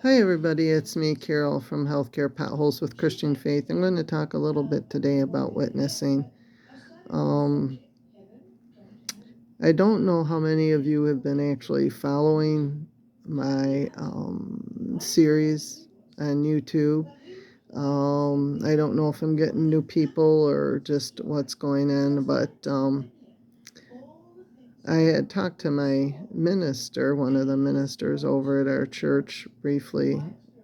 Hi, everybody. It's me, Carol, from Healthcare Potholes with Christian Faith. I'm going to talk a little bit today about witnessing. Um, I don't know how many of you have been actually following my series on YouTube. I don't know if I'm getting new people or just what's going on, but I had talked to my minister, one of the ministers over at our church, briefly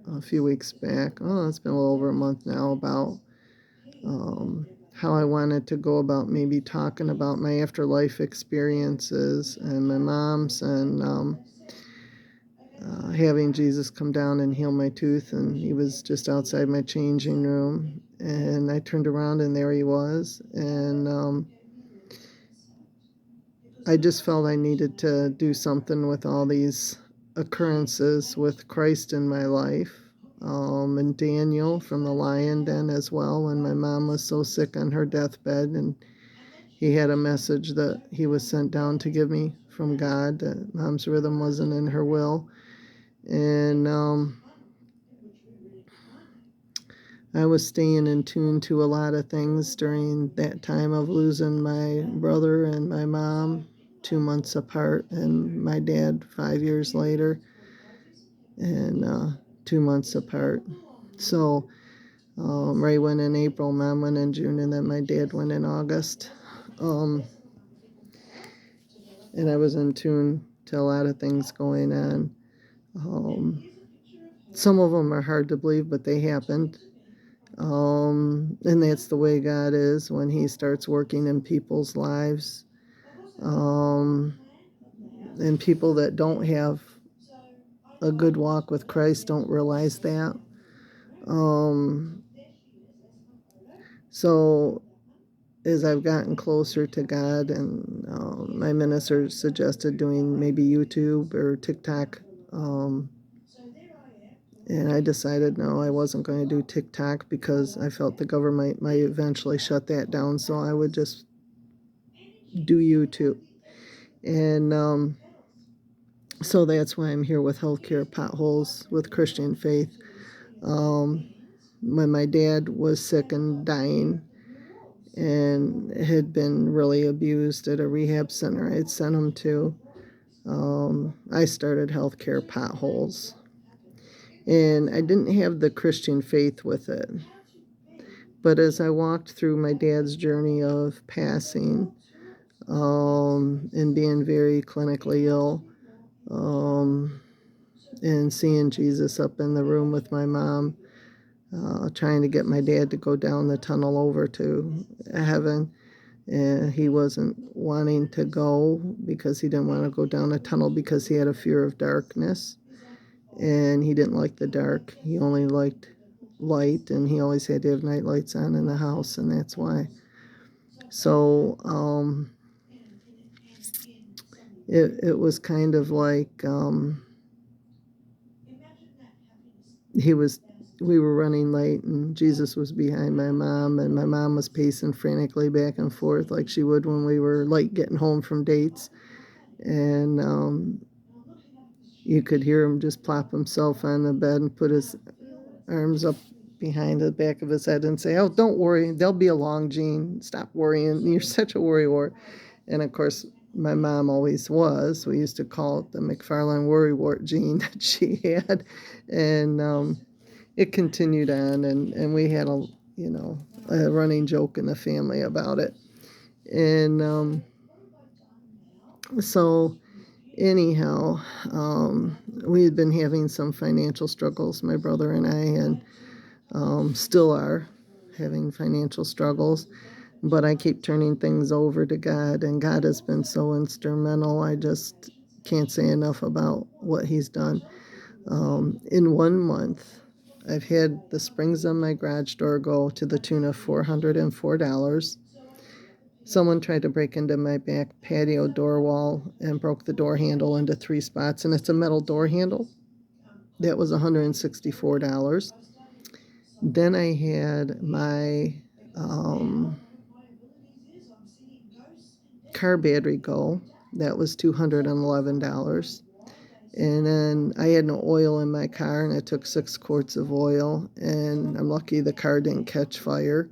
a few weeks back. Oh, it's been a little over a month now, about how I wanted to go about maybe talking about my afterlife experiences and my mom's, and having Jesus come down and heal my tooth. And he was just outside my changing room. And I turned around and there he was. And I just felt I needed to do something with all these occurrences with Christ in my life. And Daniel from the lion den as well, when my mom was so sick on her deathbed, and he had a message that he was sent down to give me from God, that mom's rhythm wasn't in her will. And I was staying in tune to a lot of things during that time of losing my brother and my mom 2 months apart, and my dad 5 years later, and 2 months apart. So Ray went in April, mom went in June, and then my dad went in August. And I was in tune to a lot of things going on. Some of them are hard to believe, but they happened. And that's the way God is when he starts working in people's lives. And people that don't have a good walk with Christ don't realize that. So as I've gotten closer to God, and my minister suggested doing maybe YouTube or TikTok, and I decided no, I wasn't going to do TikTok because I felt the government might eventually shut that down, so I would just do YouTube. And so that's why I'm here with Healthcare Potholes with Christian Faith. When my dad was sick and dying and had been really abused at a rehab center I'd sent him to, I started Healthcare Potholes. And I didn't have the Christian faith with it. But as I walked through my dad's journey of passing, and being very clinically ill, and seeing Jesus up in the room with my mom, trying to get my dad to go down the tunnel over to heaven. And he wasn't wanting to go because he didn't want to go down a tunnel because he had a fear of darkness. And he didn't like the dark. He only liked light, and he always had to have night lights on in the house, and that's why. So it was kind of like he was we were running late, and Jesus was behind my mom, and my mom was pacing frantically back and forth like she would when we were late getting home from dates. And you could hear him just plop himself on the bed and put his arms up behind the back of his head and say, "Oh, don't worry, they'll be along, Gene. Stop worrying. You're such a worrywart." And of course, my mom always was. We used to call it the McFarlane worrywart gene that she had. And it continued on, and we had a running joke in the family about it. And so anyhow, we had been having some financial struggles, my brother and I, and still are having financial struggles. But I keep turning things over to God, and God has been so instrumental. I just can't say enough about what he's done. In 1 month, I've had the springs on my garage door go to the tune of $404. Someone tried to break into my back patio door wall and broke the door handle into 3 spots, and it's a metal door handle. That was $164. Then I had my car battery go. That was $211. And then I had no oil in my car, and I took 6 quarts of oil, and I'm lucky the car didn't catch fire.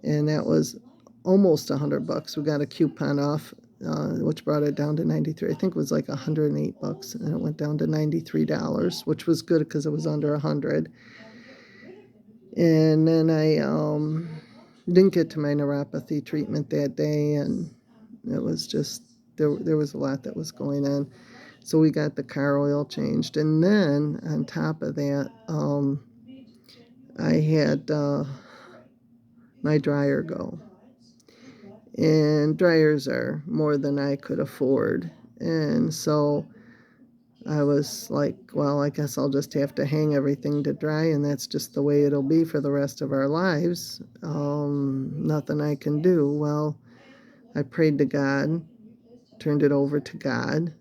And that was almost $100. We got a coupon off, which brought it down to 93. I think it was like $108, and it went down to $93, which was good because it was under 100. And then I didn't get to my neuropathy treatment that day, and it was just there was a lot that was going on. So we got the car oil changed, and then on top of that, I had my dryer go. And dryers are more than I could afford. And so I was like, well, I guess I'll just have to hang everything to dry, and that's just the way it'll be for the rest of our lives. Nothing I can do. Well, I prayed to God, turned it over to God,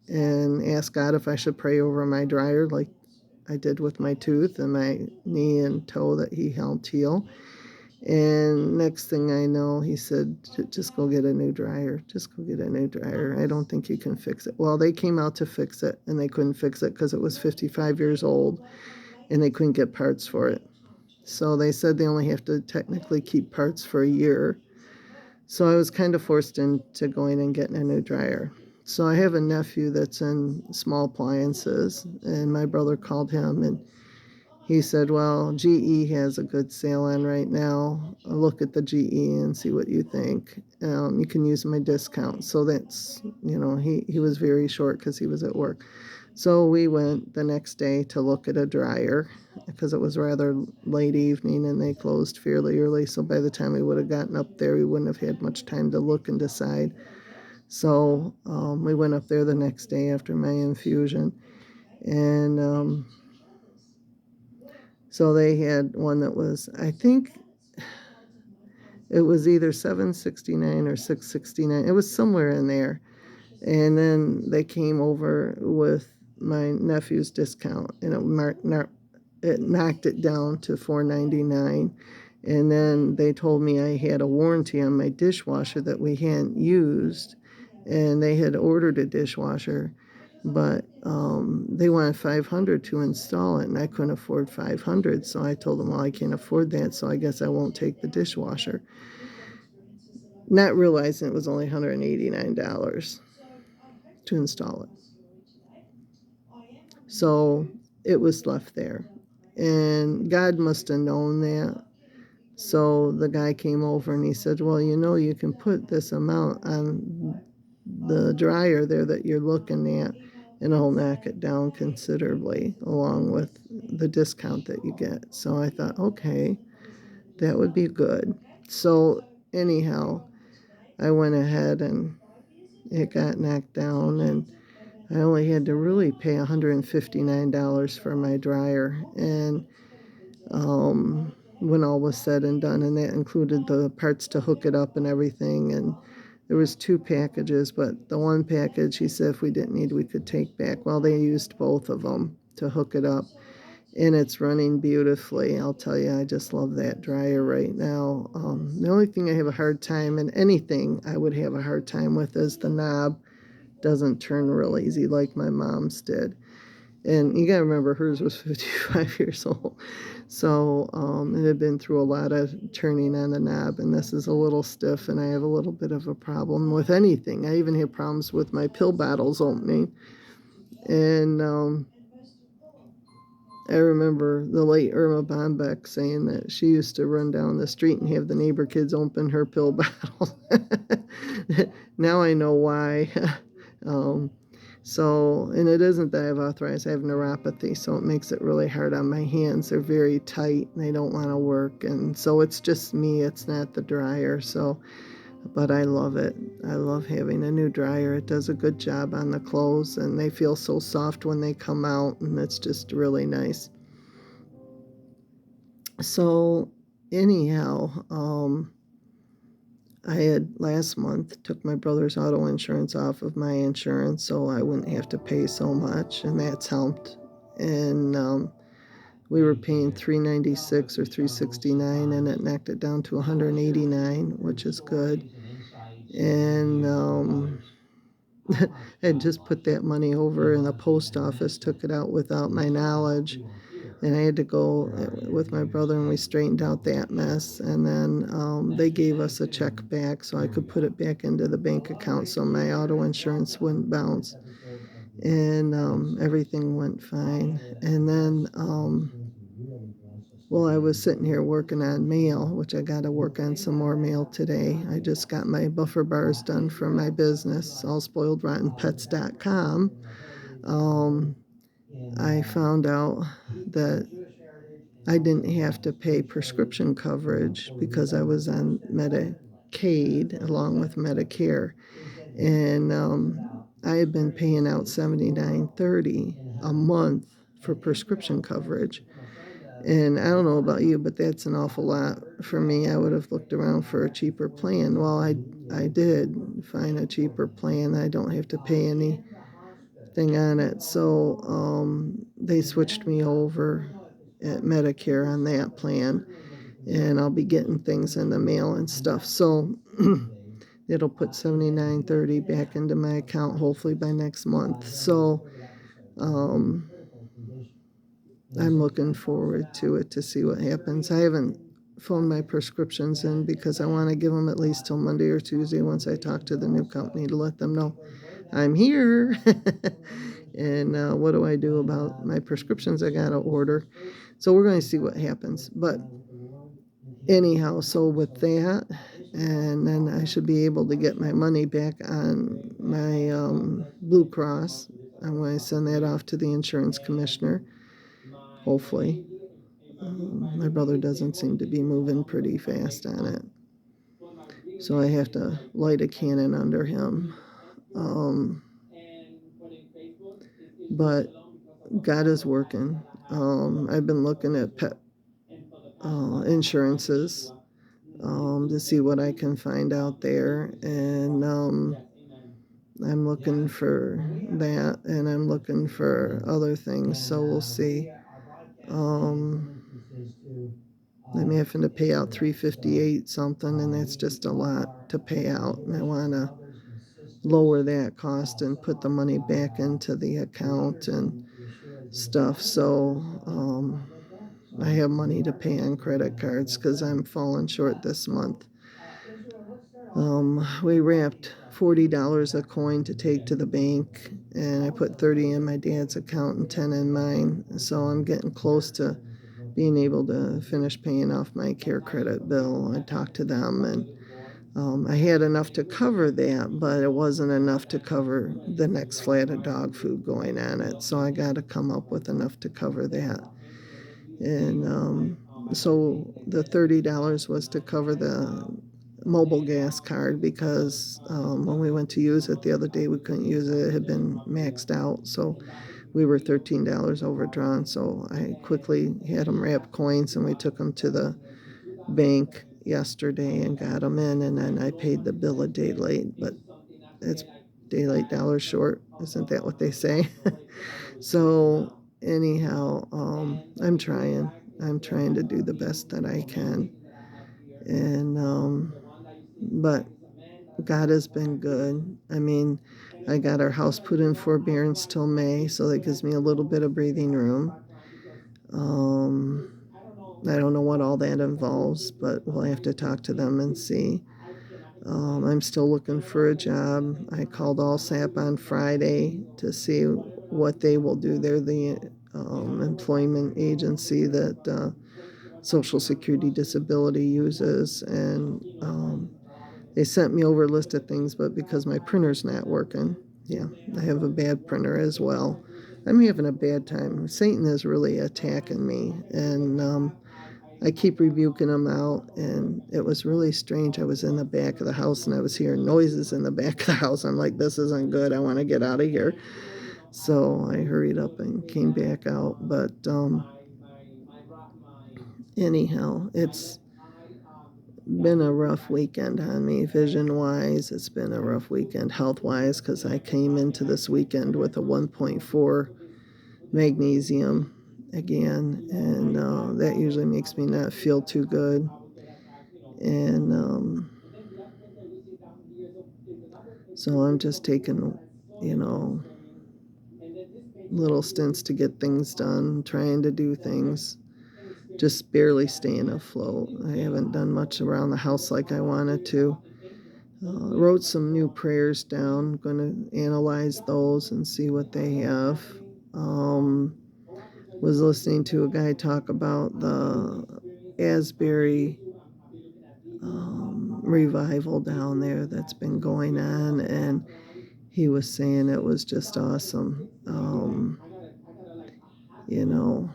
and asked God if I should pray over my dryer like I did with my tooth and my knee and toe that He helped heal. And next thing I know, he said, just go get a new dryer. Just go get a new dryer. I don't think you can fix it. Well, they came out to fix it, and they couldn't fix it because it was 55 years old, and they couldn't get parts for it. So they said they only have to technically keep parts for a year. So I was kind of forced into going and getting a new dryer. So I have a nephew that's in small appliances, and my brother called him, and he said, well, GE has a good sale on right now. I'll look at the GE and see what you think. You can use my discount. So that's, he was very short because he was at work. So we went the next day to look at a dryer because it was rather late evening and they closed fairly early. So by the time we would have gotten up there, we wouldn't have had much time to look and decide. So we went up there the next day after my infusion. And so they had one that was, I think it was either $769 or $669. It was somewhere in there. And then they came over with my nephew's discount, and it knocked it down to $499. And then they told me I had a warranty on my dishwasher that we hadn't used, and they had ordered a dishwasher, but they wanted $500 to install it, and I couldn't afford $500. So I told them, well, I can't afford that, so I guess I won't take the dishwasher. Not realizing it was only $189 to install it. So it was left there. And God must have known that. So the guy came over and he said, well, you can put this amount on the dryer there that you're looking at, and it'll knock it down considerably along with the discount that you get. So I thought, okay, that would be good. So anyhow, I went ahead and it got knocked down, and I only had to really pay $159 for my dryer. And when all was said and done, and that included the parts to hook it up and everything. And there was 2 packages, but the one package, he said if we didn't need, we could take back. Well, they used both of them to hook it up, and it's running beautifully. I'll tell you, I just love that dryer right now. The only thing I have a hard time, and anything I would have a hard time with, is the knob doesn't turn real easy like my mom's did. And you gotta remember, hers was 55 years old. So it had been through a lot of turning on the knob, and this is a little stiff, and I have a little bit of a problem with anything. I even have problems with my pill bottles opening. And I remember the late Irma Bombeck saying that she used to run down the street and have the neighbor kids open her pill bottle. Now I know why. And it isn't that I have arthritis, I have neuropathy, so it makes it really hard on my hands. They're very tight and they don't want to work. And so it's just me, it's not the dryer. But I love it. I love having a new dryer. It does a good job on the clothes, and they feel so soft when they come out, and it's just really nice. So anyhow, I had last month took my brother's auto insurance off of my insurance so I wouldn't have to pay so much, and that's helped. And we were paying $396 or $369, and it knocked it down to $189, which is good. And had just put that money over in the post office, took it out without my knowledge, and I had to go with my brother, and we straightened out that mess, and then, they gave us a check back so I could put it back into the bank account so my auto insurance wouldn't bounce, and, everything went fine, and then, well, I was sitting here working on mail, which I gotta work on some more mail today. I just got my buffer bars done for my business, allspoiledrottenpets.com. Um, I found out that I didn't have to pay prescription coverage because I was on Medicaid along with Medicare, and, I had been paying out $79.30 a month for prescription coverage. And I don't know about you, but that's an awful lot for me. I would have looked around for a cheaper plan. Well, I did find a cheaper plan. I don't have to pay anything on it. So they switched me over at Medicare on that plan, and I'll be getting things in the mail and stuff. So it'll put 79.30 back into my account hopefully by next month. So um I'm looking forward to it to see what happens. I haven't phoned my prescriptions in because I want to give them at least till Monday or Tuesday once I talk to the new company to let them know I'm here. And what do I do about my prescriptions I got to order? So we're going to see what happens. But anyhow, so with that, and then I should be able to get my money back on my Blue Cross. I'm going to send that off to the insurance commissioner, hopefully. My brother doesn't seem to be moving pretty fast on it. So I have to light a cannon under him. Um, but God is working. I've been looking at pet insurances to see what I can find out there. And I'm looking for that, and I'm looking for other things. So we'll see. Um, I'm having to pay out $358 something, and that's just a lot to pay out. And I want to lower that cost and put the money back into the account and stuff. So I have money to pay on credit cards because I'm falling short this month. We wrapped $40 a coin to take to the bank, and I put 30 in my dad's account and 10 in mine. So I'm getting close to being able to finish paying off my care credit bill. I talked to them, and I had enough to cover that, but it wasn't enough to cover the next flat of dog food going on it. So I got to come up with enough to cover that. And so the $30 was to cover the mobile gas card because when we went to use it the other day, we couldn't use it. It had been maxed out. So we were $13 overdrawn. So I quickly had them wrap coins, and we took them to the bank yesterday and got them in. And then I paid the bill a day late, but it's day late, dollar short. Isn't that what they say? So anyhow, I'm trying. I'm trying to do the best that I can. And but God has been good. I mean, I got our house put in forbearance till May, so that gives me a little bit of breathing room. I don't know what all that involves, but we'll have to talk to them and see. I'm still looking for a job. I called AllSap on Friday to see what they will do. They're the employment agency that Social Security Disability uses, and they sent me over a list of things, but because my printer's not working, yeah, I have a bad printer as well. I'm having a bad time. Satan is really attacking me, and I keep rebuking him out, and it was really strange. I was in the back of the house, and I was hearing noises in the back of the house. I'm like, this isn't good. I want to get out of here. So I hurried up and came back out. But anyhow, it's been a rough weekend on me vision wise. It's been a rough weekend health wise because I came into this weekend with a 1.4 magnesium again, and that usually makes me not feel too good. And so I'm just taking you know, little stints to get things done, trying to do things, just barely staying afloat. I haven't done much around the house like I wanted to. Wrote some new prayers down. Going to analyze those and see what they have. Um, was listening to a guy talk about the Asbury revival down there that's been going on, and he was saying it was just awesome. You know,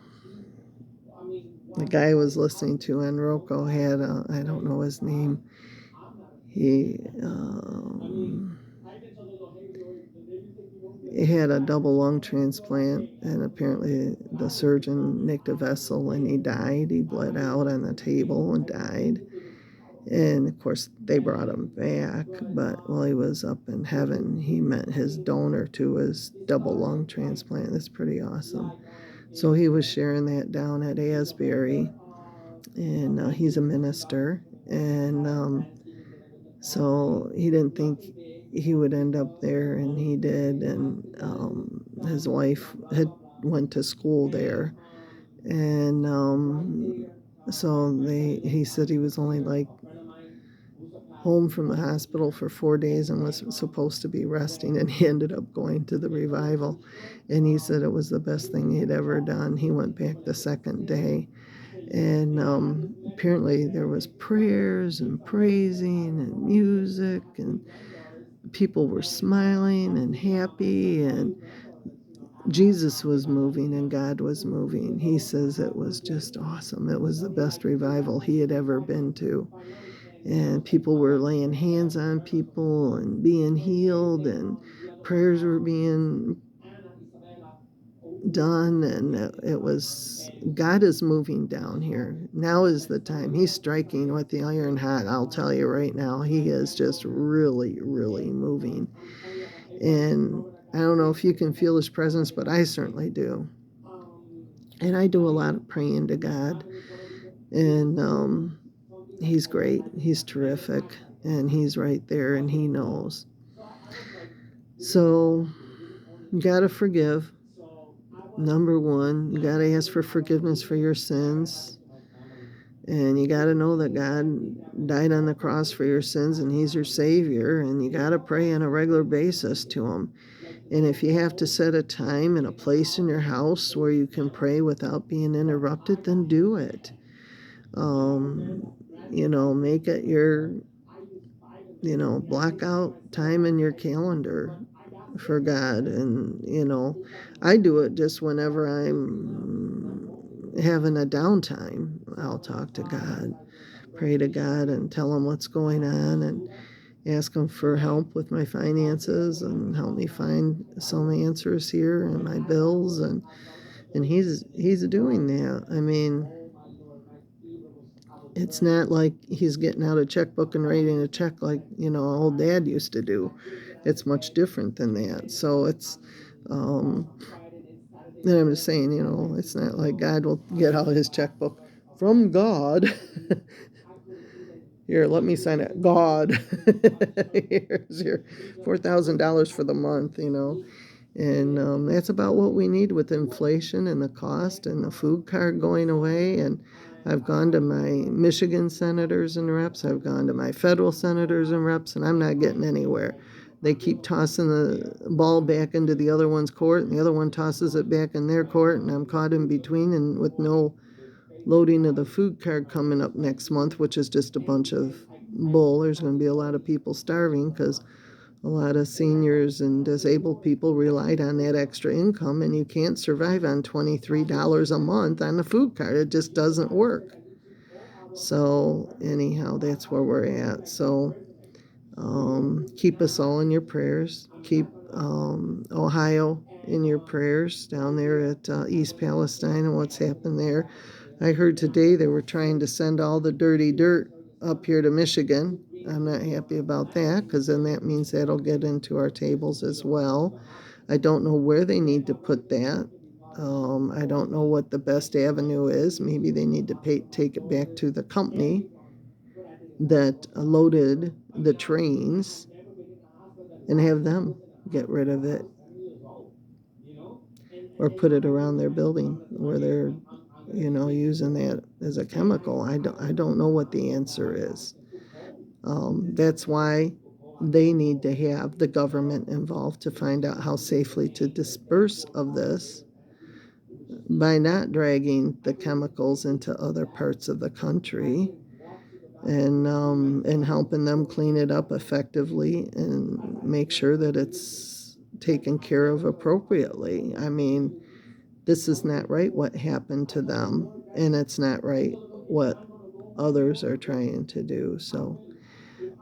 the guy I was listening to on Roku had I don't know his name. He had a double lung transplant, and apparently the surgeon nicked a vessel and he died. He bled out on the table and died. And of course, they brought him back, but while he was up in heaven, he met his donor to his double lung transplant. That's pretty awesome. So he was sharing that down at Asbury, and he's a minister. And so he didn't think he would end up there, and he did. And his wife had went to school there, and he said he was only like home from the hospital for 4 days and was supposed to be resting, and he ended up going to the revival, and he said it was the best thing he'd ever done. He went back the second day, and apparently there was prayers and praising and music, and people were smiling and happy, and Jesus was moving and God was moving. He says it was just awesome. It was the best revival he had ever been to. And people were laying hands on people and being healed, and prayers were being done, and it was, God is moving down here. Now is the time. He's striking with the iron hot. I'll tell you right now, he is just really, really moving. And I don't know if you can feel his presence, but I certainly do. And I do a lot of praying to God, and he's great. He's terrific, and he's right there, and he knows. So you gotta forgive. Number one, you gotta ask for forgiveness for your sins, and you gotta know that God died on the cross for your sins, and he's your savior, and you gotta pray on a regular basis to him. And if you have to set a time and a place in your house where you can pray without being interrupted, then do it. Make it your, block out time in your calendar for God. And, I do it just whenever I'm having a downtime. I'll talk to God, pray to God, and tell him what's going on, and ask him for help with my finances and help me find some answers here and my bills, and he's doing that. I mean, it's not like he's getting out a checkbook and writing a check like, old dad used to do. It's much different than that. So it's and I'm just saying, it's not like God will get out his checkbook from God. Here, let me sign it. God, here's your $4,000 for the month, And that's about what we need with inflation and the cost and the food card going away. And I've gone to my Michigan senators and reps. I've gone to my federal senators and reps, and I'm not getting anywhere. They keep tossing the ball back into the other one's court, and the other one tosses it back in their court, and I'm caught in between, and with no loading of the food card coming up next month, which is just a bunch of bull. There's going to be a lot of people starving because a lot of seniors and disabled people relied on that extra income, and you can't survive on $23 a month on the food card. It just doesn't work. So anyhow, that's where we're at. So keep us all in your prayers. Keep Ohio in your prayers down there at East Palestine and what's happened there. I heard today they were trying to send all the dirty dirt up here to Michigan. I'm not happy about that, because then that means that'll get into our tables as well. I don't know where they need to put that. I don't know what the best avenue is. Maybe they need to take it back to the company that loaded the trains and have them get rid of it or put it around their building where they're, using that as a chemical. I don't know what the answer is. That's why they need to have the government involved to find out how safely to disperse of this by not dragging the chemicals into other parts of the country, and helping them clean it up effectively and make sure that it's taken care of appropriately. I mean, this is not right what happened to them, and it's not right what others are trying to do. So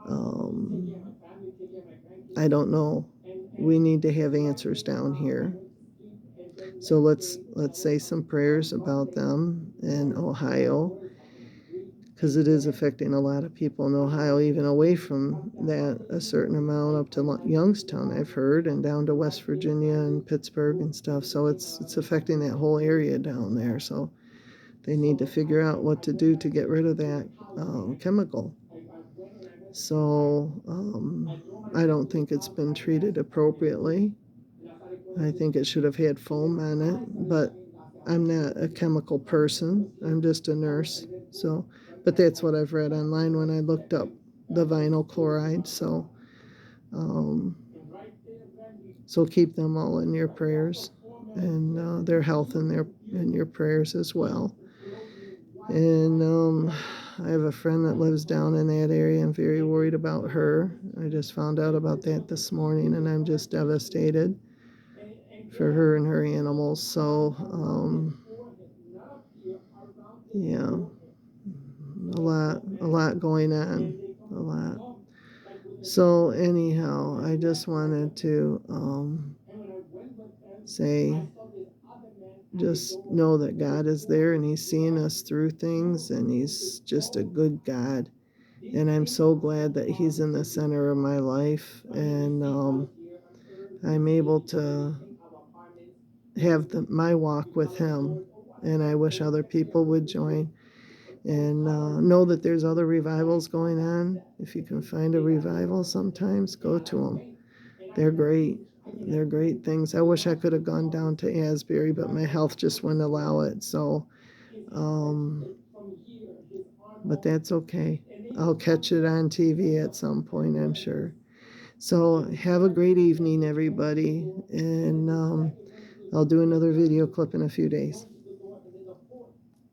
um, I don't know. We need to have answers down here. So let's say some prayers about them in Ohio, because it is affecting a lot of people in Ohio, even away from that, a certain amount up to Youngstown, I've heard, and down to West Virginia and Pittsburgh and stuff. So it's affecting that whole area down there. So they need to figure out what to do to get rid of that chemical. So I don't think it's been treated appropriately. I think it should have had foam on it, but I'm not a chemical person. I'm just a nurse. So, but that's what I've read online when I looked up the vinyl chloride. Um, so keep them all in your prayers, and their health in your prayers as well. And I have a friend that lives down in that area. I'm very worried about her. I just found out about that this morning, and I'm just devastated for her and her animals. So, yeah, a lot going on, a lot. So anyhow, I just wanted to say, just know that God is there and He's seeing us through things, and He's just a good God. And I'm so glad that He's in the center of my life, and I'm able to have my walk with Him. And I wish other people would join, and know that there's other revivals going on. If you can find a revival sometimes, go to them. They're great. They're great things. I wish I could have gone down to Asbury, but my health just wouldn't allow it. So, um, but that's okay. I'll catch it on TV at some point, I'm sure. So have a great evening, everybody, and I'll do another video clip in a few days.